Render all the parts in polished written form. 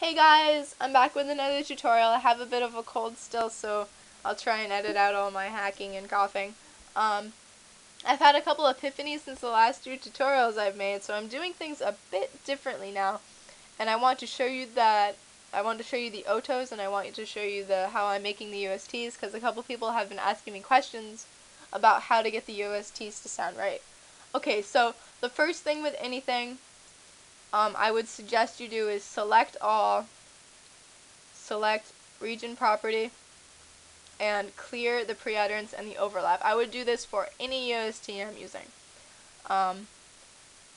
Hey guys, I'm back with another tutorial. I have a bit of a cold still, so I'll try and edit out all my hacking and coughing. I've had a couple epiphanies since the last two tutorials I've made, so I'm doing things a bit differently now. And I want to show you the Otos, and I want to show you how I'm making the USTs, because a couple people have been asking me questions about how to get the USTs to sound right. Okay, so the first thing with anything I would suggest you do is select all, select region property, and clear the pre-utterance and the overlap. I would do this for any UST I'm using.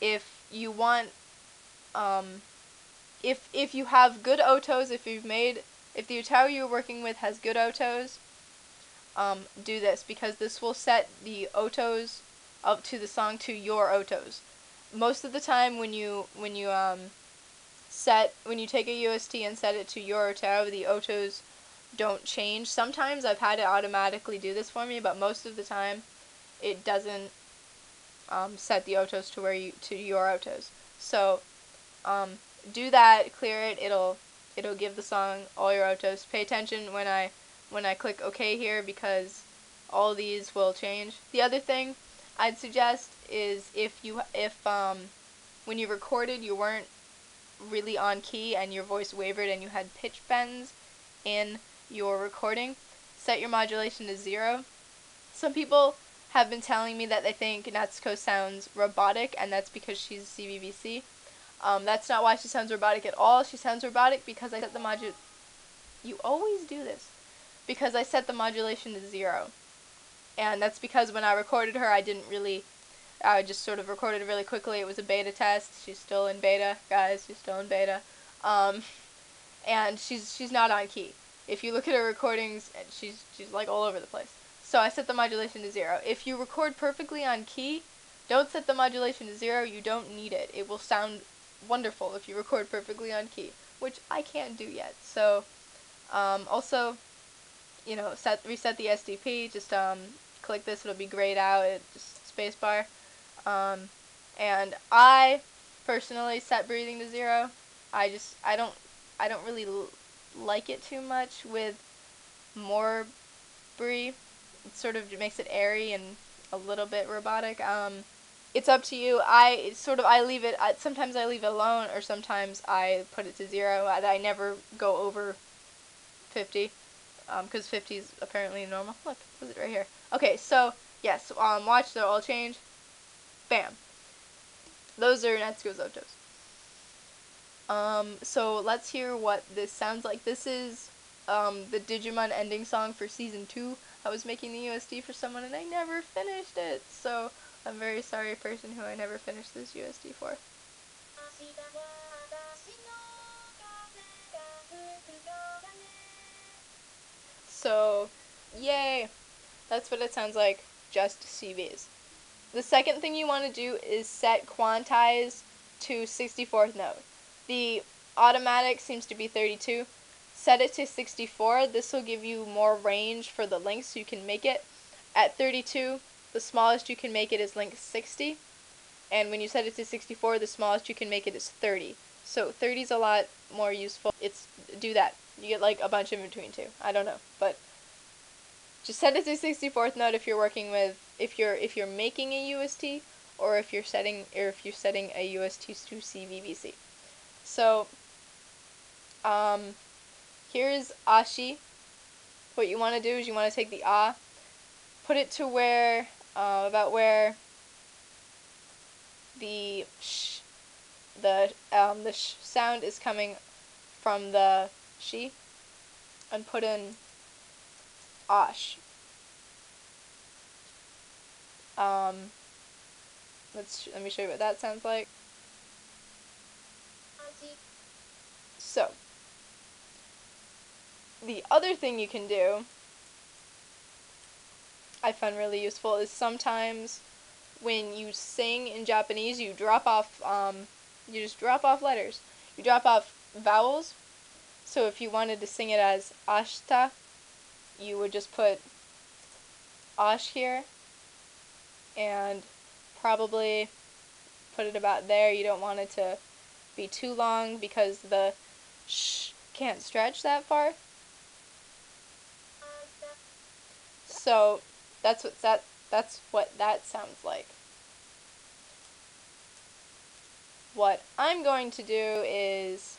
If you want, if you have good Otos, if the UTAU you're working with has good Otos, do this, because this will set the Otos up to the song to your Otos. Most of the time when you take a UST and set it to your UTAU, the Otos don't change. Sometimes I've had it automatically do this for me, but most of the time it doesn't set the Otos to your Otos. So do that, clear it. It'll give the song all your Otos. Pay attention when I click OK here, because all these will change. The other thing I'd suggest is if when you recorded you weren't really on key and your voice wavered and you had pitch bends in your recording, set your modulation to 0. Some people have been telling me that they think Natsuko sounds robotic, and that's because she's CVVC. That's not why she sounds robotic at all. She sounds robotic because I set the You always do this. Because I set the modulation to 0. And that's because when I recorded her, I just sort of recorded it really quickly. It was a beta test. She's still in beta, guys. She's still in beta. And she's not on key. If you look at her recordings, she's like all over the place. So I set the modulation to 0. If you record perfectly on key, don't set the modulation to 0. You don't need it. It will sound wonderful if you record perfectly on key, which I can't do yet. So also, reset the SDP. Just click this. It'll be grayed out. Just spacebar. And I personally set breathing to 0. I don't really like it too much with more breathe. It sort of makes it airy and a little bit robotic. It's up to you. I leave it. Sometimes I leave it alone, or sometimes I put it to 0. I never go over 50, because 50 is apparently normal. Look, it was right here. Okay, so yes, watch, they'll all change. Bam. Those are Natsuko's Otos. So let's hear what this sounds like. This is the Digimon ending song for season 2. I was making the UST for someone and I never finished it, so I'm very sorry, person who I never finished this UST for. So, yay! That's what it sounds like, just CVs. The second thing you want to do is set quantize to 64th note. The automatic seems to be 32. Set it to 64. This will give you more range for the length, so you can make it. At 32, the smallest you can make it is length 60. And when you set it to 64, the smallest you can make it is 30. So 30 is a lot more useful. Do that. You get like a bunch in between too. I don't know, but just set it to 64th note if you're working with if you're making a UST, or if you're setting a UST to CVVC. So here's ashi. What you want to do is you want to take the ah, put it to where about where the sh sound is coming from the shi, and put in ash. Let me show you what that sounds like. So, the other thing you can do, I found really useful, is sometimes when you sing in Japanese, you drop off, you just drop off letters. You drop off vowels. So if you wanted to sing it as ashita, you would just put ash here, and probably put it about there. You don't want it to be too long, because the can't stretch that far. So that's what that sounds like. What I'm going to do is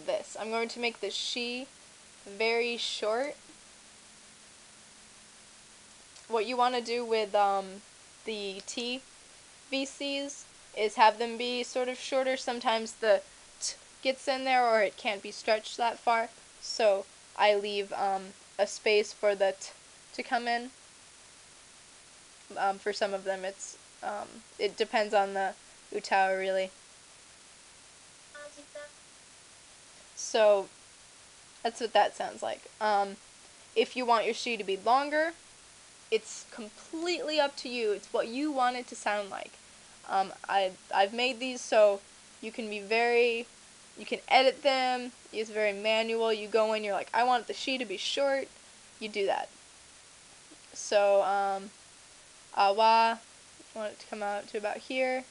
this. I'm going to make the she very short. What you want to do with the T VCs is have them be sort of shorter. Sometimes the t gets in there or it can't be stretched that far. So I leave a space for the t to come in. For some of them it depends on the UTAU really. So that's what that sounds like. If you want your she to be longer, it's completely up to you. It's what you want it to sound like. I've made these so you can you can edit them. It's very manual. You go in, you're like, I want the she to be short. You do that. So awa, I want it to come out to about here.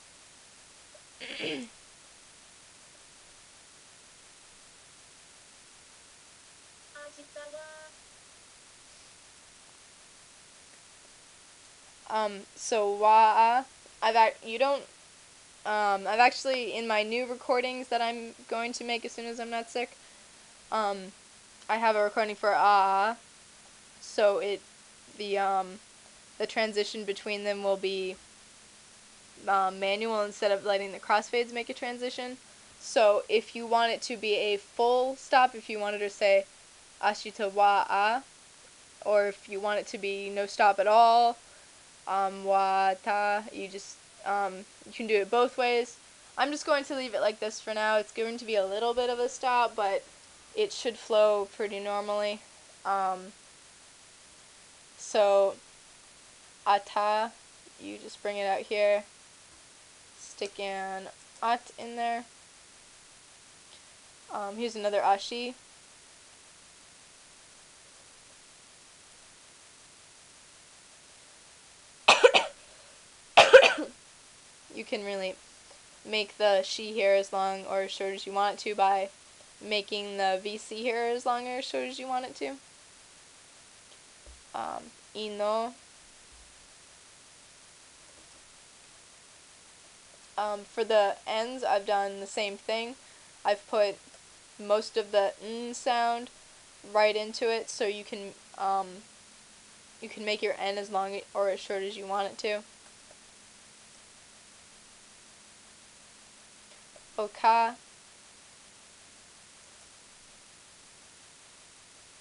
So wa, I've actually, in my new recordings that I'm going to make as soon as I'm not sick, I have a recording for so the transition between them will be manual instead of letting the crossfades make a transition. So if you want it to be a full stop, if you wanted to say ashita wa a, or if you want it to be no stop at all, wa ta, you can do it both ways. I'm just going to leave it like this for now. It's going to be a little bit of a stop, but it should flow pretty normally. So ata, you just bring it out here, stick an at in there. Here's another ashi. You can really make the she here as long or as short as you want it to by making the VC here as long or as short as you want it to. Ino. For the ends, I've done the same thing. I've put most of the n sound right into it, so you can make your n as long or as short as you want it to. Oka.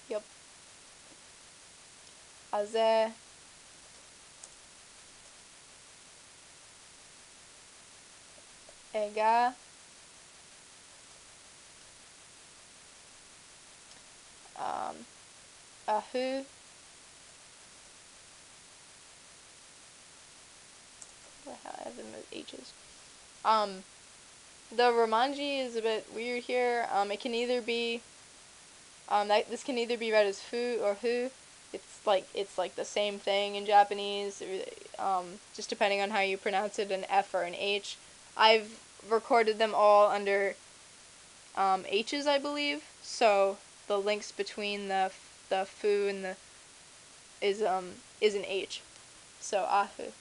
Yep. Aze. Ega. Ahu. I have them as H's. The Romanji is a bit weird here. It can either be this can either be read as fu or hu. It's like the same thing in Japanese, just depending on how you pronounce it, an F or an H. I've recorded them all under H's, I believe. So the links between the fu and the is an H. So ahu.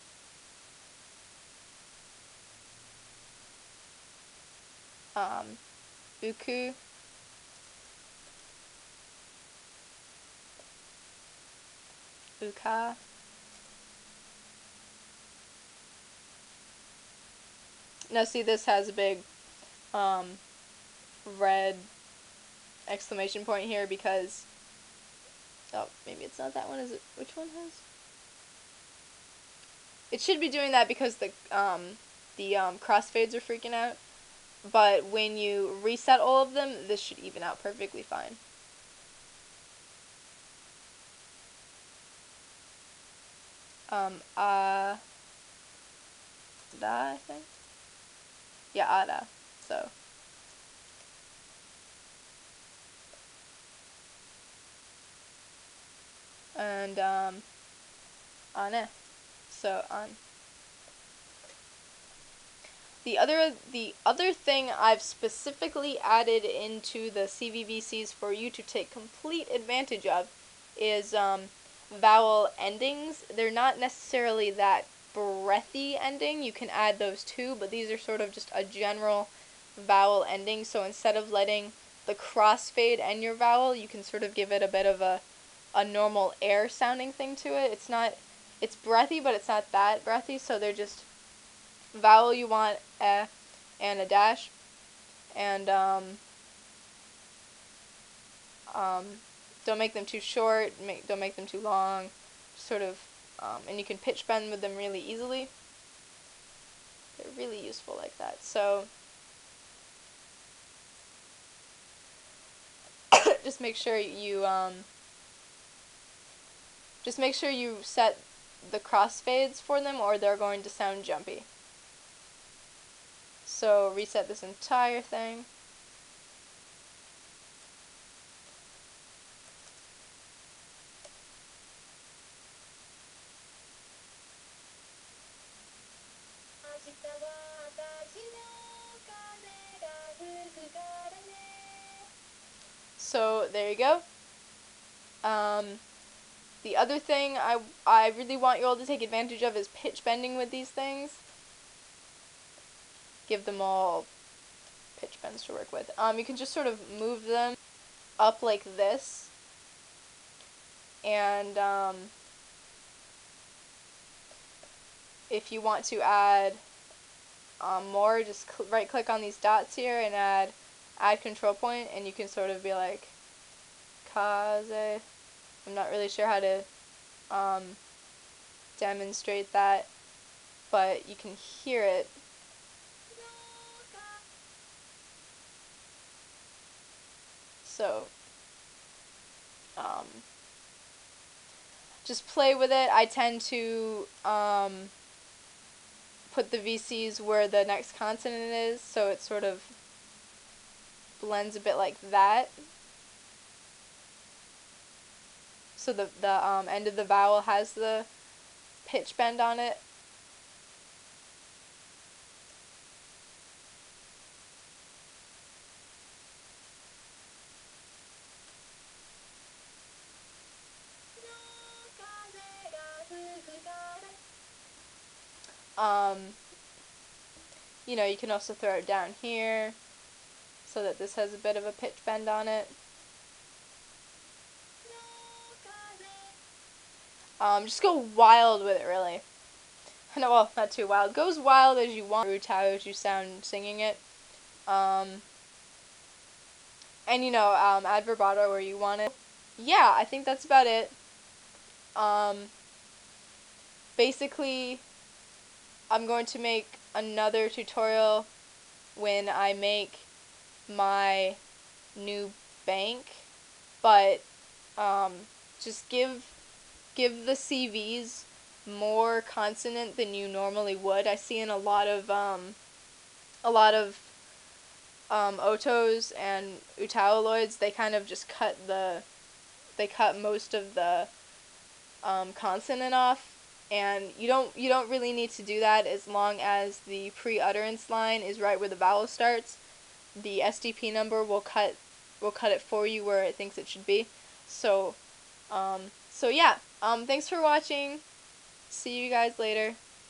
Uku. Uka. Now see, this has a big red exclamation point here because maybe it's not that one, is it? Which one has? It should be doing that because the crossfades are freaking out. But when you reset all of them, this should even out perfectly fine. Ada, I think. Yeah, Ada. So. And ane. So on. The other thing I've specifically added into the CVVCs for you to take complete advantage of is vowel endings. They're not necessarily that breathy ending. You can add those too, but these are sort of just a general vowel ending. So instead of letting the crossfade end your vowel, you can sort of give it a bit of a normal air sounding thing to it. It's breathy, but it's not that breathy. So they're just vowel you want and a dash, and um, don't make them too short. Don't make them too long. Sort of, and you can pitch bend with them really easily. They're really useful like that. So just make sure you set the crossfades for them, or they're going to sound jumpy. So reset this entire thing. So there you go. The other thing I really want you all to take advantage of is pitch bending with these things. Give them all pitch bends to work with. You can just sort of move them up like this, and if you want to add more, just right click on these dots here and add control point, and you can sort of be like kaze. I'm not really sure how to demonstrate that, but you can hear it. So just play with it. I tend to put the VCs where the next consonant is, so it sort of blends a bit like that. So the end of the vowel has the pitch bend on it. You know, you can also throw it down here so that this has a bit of a pitch bend on it. Just go wild with it, really. No, well, not too wild. Go as wild as you want. UTAU as you sound singing it. And you know, add vibrato where you want it. Yeah, I think that's about it. Basically, I'm going to make another tutorial when I make my new bank, but just give the CVs more consonant than you normally would. I see in a lot of Otos and UTAUloids, they kind of just cut most of the consonant off, and you don't really need to do that as long as the pre-utterance line is right where the vowel starts. The SDP number will cut it for you where it thinks it should be. So yeah. Thanks for watching. See you guys later.